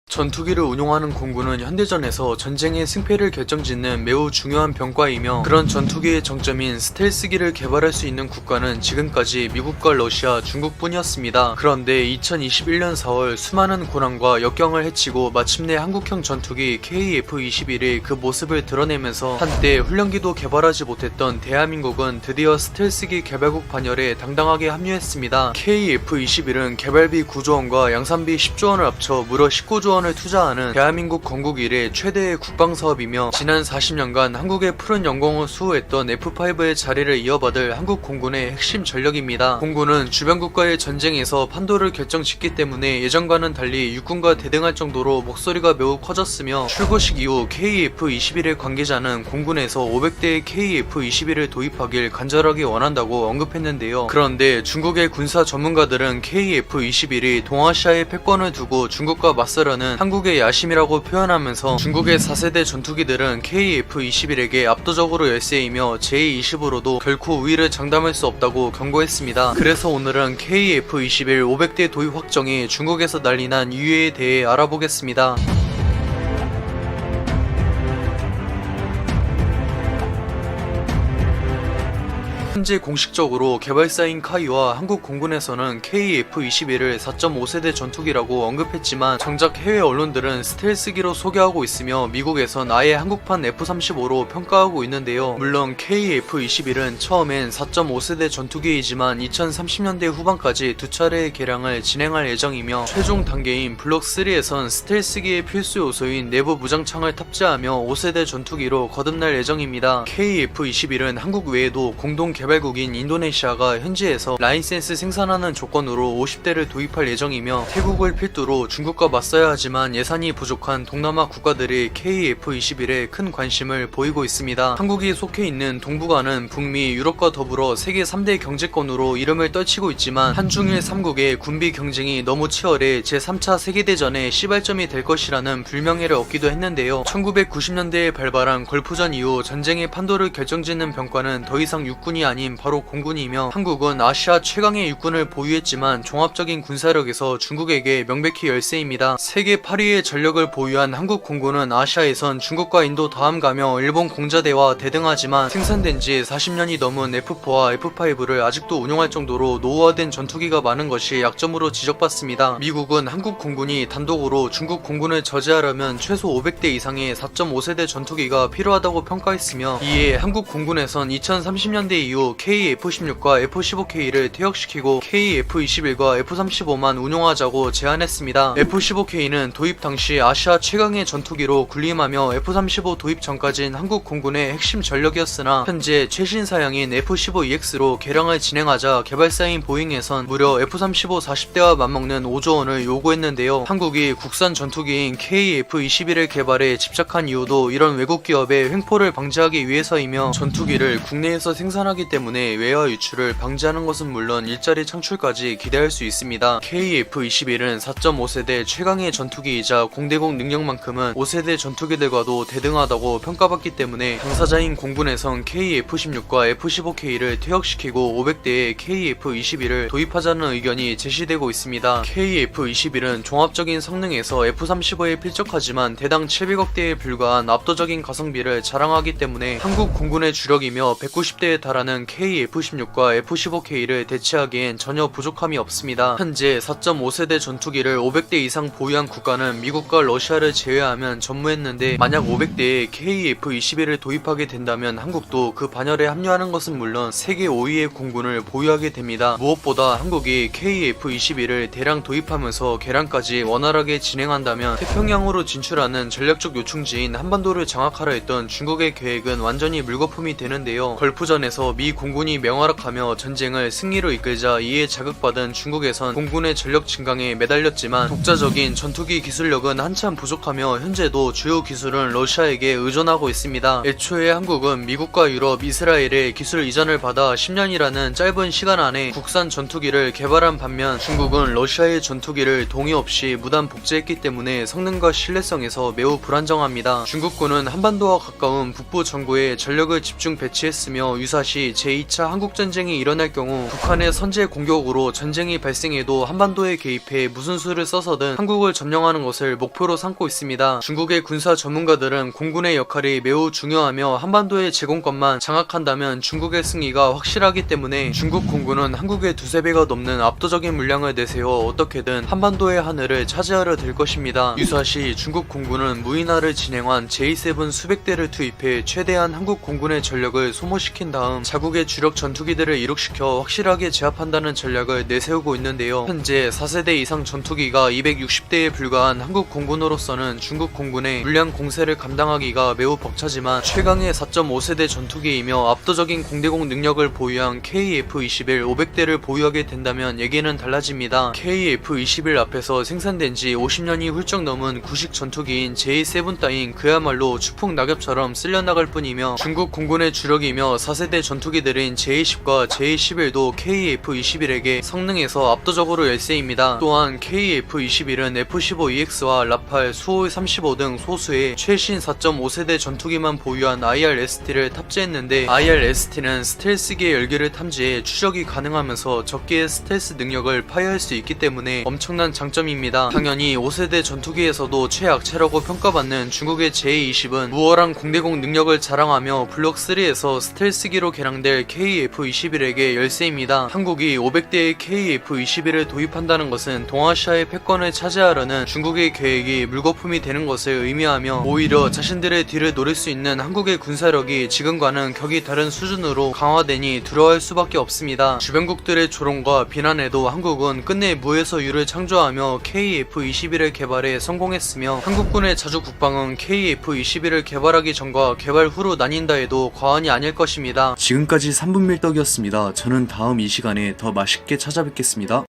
전투기를 운용하는 공군은 현대전에서 전쟁의 승패를 결정짓는 매우 중요한 병과이며, 그런 전투기의 정점인 스텔스기를 개발할 수 있는 국가는 지금까지 미국과 러시아, 중국뿐이었습니다. 그런데 2021년 4월 수많은 고난과 역경을 헤치고 마침내 한국형 전투기 KF-21이 그 모습을 드러내면서 한때 훈련기도 개발하지 못했던 대한민국은 드디어 스텔스기 개발국 반열에 당당하게 합류했습니다. KF-21은 개발비 9조 원과 양산비 10조 원을 합쳐 무려 19조 원을 투자하는 대한민국 건국 이래 최대의 국방사업이며, 지난 40년간 한국의 푸른 영광을 수호했던 F5의 자리를 이어받을 한국 공군의 핵심 전력입니다. 공군은 주변 국가의 전쟁에서 판도를 결정짓기 때문에 예전과는 달리 육군과 대등할 정도로 목소리가 매우 커졌으며, 출고식 이후 KF-21의 관계자는 공군에서 500대의 KF-21을 도입하길 간절하게 원한다고 언급했는데요. 그런데 중국의 군사 전문가들은 KF-21이 동아시아의 패권을 두고 중국과 맞서려는 한국의 야심이라고 표현하면서, 중국의 4세대 전투기들은 KF-21에게 압도적으로 열세이며 제20으로도 결코 우위를 장담할 수 없다고 경고했습니다. 그래서 오늘은 KF-21 500대 도입 확정이 중국에서 난리난 이유에 대해 알아보겠습니다. 현재 공식적으로 개발사인 카이와 한국 공군에서는 KF-21을 4.5세대 전투기라고 언급했지만, 정작 해외 언론들은 스텔스기로 소개하고 있으며 미국에선 아예 한국판 F-35로 평가하고 있는데요. 물론 KF-21은 처음엔 4.5세대 전투기이지만 2030년대 후반까지 두 차례의 개량을 진행할 예정이며, 최종 단계인 블록 3에선 스텔스기의 필수 요소인 내부 무장창을 탑재하며 5세대 전투기로 거듭날 예정입니다. KF-21은 한국 외에도 공동 개발국인 인도네시아가 현지에서 라이센스 생산하는 조건으로 50대를 도입할 예정이며, 태국을 필두로 중국과 맞서야 하지만 예산이 부족한 동남아 국가들이 KF-21에 큰 관심을 보이고 있습니다. 한국이 속해 있는 동북아는 북미, 유럽과 더불어 세계 3대 경제권으로 이름을 떨치고 있지만, 한중일 3국의 군비 경쟁이 너무 치열해 제3차 세계대전의 시발점이 될 것이라는 불명예를 얻기도 했는데요. 1990년대에 발발한 걸프전 이후 전쟁의 판도를 결정짓는 병과는 더 이상 육군이 아닌 바로 공군이며, 한국은 아시아 최강의 육군을 보유했지만 종합적인 군사력에서 중국에게 명백히 열세입니다. 세계 8위의 전력을 보유한 한국 공군은 아시아에선 중국과 인도 다음가며 일본 공자대와 대등하지만, 생산된 지 40년이 넘은 F4와 F5를 아직도 운용할 정도로 노후화된 전투기가 많은 것이 약점으로 지적받습니다. 미국은 한국 공군이 단독으로 중국 공군을 저지하려면 최소 500대 이상의 4.5세대 전투기가 필요하다고 평가했으며, 이에 한국 공군에선 2030년대 이후 KF-16과 F-15K를 퇴역시키고 KF-21과 F-35만 운용하자고 제안했습니다. F-15K는 도입 당시 아시아 최강의 전투기로 군림하며 F-35 도입 전까진 한국 공군의 핵심 전력이었으나, 현재 최신 사양인 F-15EX로 개량을 진행하자 개발사인 보잉에선 무려 F-35 40대와 맞먹는 5조 원을 요구했는데요. 한국이 국산 전투기인 KF-21을 개발에 집착한 이유도 이런 외국 기업의 횡포를 방지하기 위해서이며, 전투기를 국내에서 생산하기 때문에 외화 유출을 방지하는 것은 물론 일자리 창출까지 기대할 수 있습니다. KF-21은 4.5세대 최강의 전투기이자 공대공 능력만큼은 5세대 전투기들과도 대등하다고 평가받기 때문에, 당사자인 공군에선 KF-16과 F-15K를 퇴역시키고 500대의 KF-21을 도입하자는 의견이 제시되고 있습니다. KF-21은 종합적인 성능에서 F-35에 필적하지만 대당 700억대에 불과한 압도적인 가성비를 자랑하기 때문에 한국 공군의 주력이며 190대에 달하는 KF-16과 F-15K를 대체하기엔 전혀 부족함이 없습니다. 현재 4.5세대 전투기를 500대 이상 보유한 국가는 미국과 러시아를 제외하면 전무했는데, 만약 500대의 KF-21을 도입하게 된다면 한국도 그 반열에 합류하는 것은 물론 세계 5위의 공군을 보유하게 됩니다. 무엇보다 한국이 KF-21을 대량 도입하면서 개량까지 원활하게 진행한다면 태평양으로 진출하는 전략적 요충지인 한반도를 장악하려 했던 중국의 계획은 완전히 물거품이 되는데요. 걸프전에서 미 공군이 명활약하며 전쟁을 승리로 이끌자 이에 자극받은 중국에선 공군의 전력 증강에 매달렸지만, 독자적인 전투기 기술력은 한참 부족하며 현재도 주요 기술은 러시아에게 의존하고 있습니다. 애초에 한국은 미국과 유럽, 이스라엘의 기술 이전을 받아 10년이라는 짧은 시간 안에 국산 전투기를 개발한 반면, 중국은 러시아의 전투기를 동의 없이 무단 복제했기 때문에 성능과 신뢰성에서 매우 불안정합니다. 중국군은 한반도와 가까운 북부 정부에 전력을 집중 배치했으며, 유사시 제2차 한국전쟁이 일어날 경우 북한의 선제 공격으로 전쟁이 발생해도 한반도에 개입해 무슨 수를 써서든 한국을 점령하는 것을 목표로 삼고 있습니다. 중국의 군사 전문가들은 공군의 역할이 매우 중요하며 한반도의 제공권만 장악한다면 중국의 승리가 확실하기 때문에 중국 공군은 한국의 두세 배가 넘는 압도적인 물량을 내세워 어떻게든 한반도의 하늘을 차지하려 될 것입니다. 유사시 중국 공군은 무인화를 진행한 J7 수백 대를 투입해 최대한 한국 공군의 전력을 소모시킨 다음 자국의 주력 전투기들을 이룩시켜 확실하게 제압한다는 전략을 내세우고 있는데요. 현재 4세대 이상 전투기가 260대에 불과한 한국 공군으로서는 중국 공군의 물량 공세를 감당하기가 매우 벅차지만 최강의 4.5세대 전투기이며 압도적인 공대공 능력을 보유한 KF-21 500대를 보유하게 된다면 얘기는 달라집니다. KF-21 앞에서 생산된 지 50년이 훌쩍 넘은 구식 전투기인 J7 따윈 그야말로 추풍 낙엽처럼 쓸려나갈 뿐이며 중국 공군의 주력이며 4세대 전투기들인 J10과 J11도 KF-21에게 성능에서 압도적으로 열세입니다. 또한 KF-21은 F-15EX와 라팔, 수호의 35 등 소수의 최신 4.5세대 전투기만 보유한 IR-ST를 탑재했는데 IR-ST는 스텔스기의 열기를 탐지해 추적이 가능하면서 적기의 스텔스 능력을 파괴할 수 있기 때문에 엄청난 장점입니다. 당연히 5세대 전투기에서도 최약체라고 평가받는 중국의 J-20은 우월한 공대공 능력을 자랑하며 블록 3에서 스텔스기로 개량될 KF-21에게 열세입니다. 한국이 500대의 KF-21을 도입한다는 것은 동아시아의 패권을 차지하려는 중국의 계획이 물거품이 되는 것을 의미하며 오히려 자신들의 뒤를 노릴 수 있는 한국의 군사력이 지금과는 격이 다른 수준으로 강화되니 두려워할 수밖에 없습니다. 주변국들의 조롱과 비난에도 한국은 끝내 무에서 유를 창조하며 KF-21을 개발에 성공했으며 한국군의 자주 국방은 KF-21을 개발하기 전과 개발 후로 나뉜다 해도 과언이 아닐 것입니다. 지금까지 3분 밀떡이었습니다. 저는 다음 이 시간에 더 맛있게 찾아뵙겠습니다.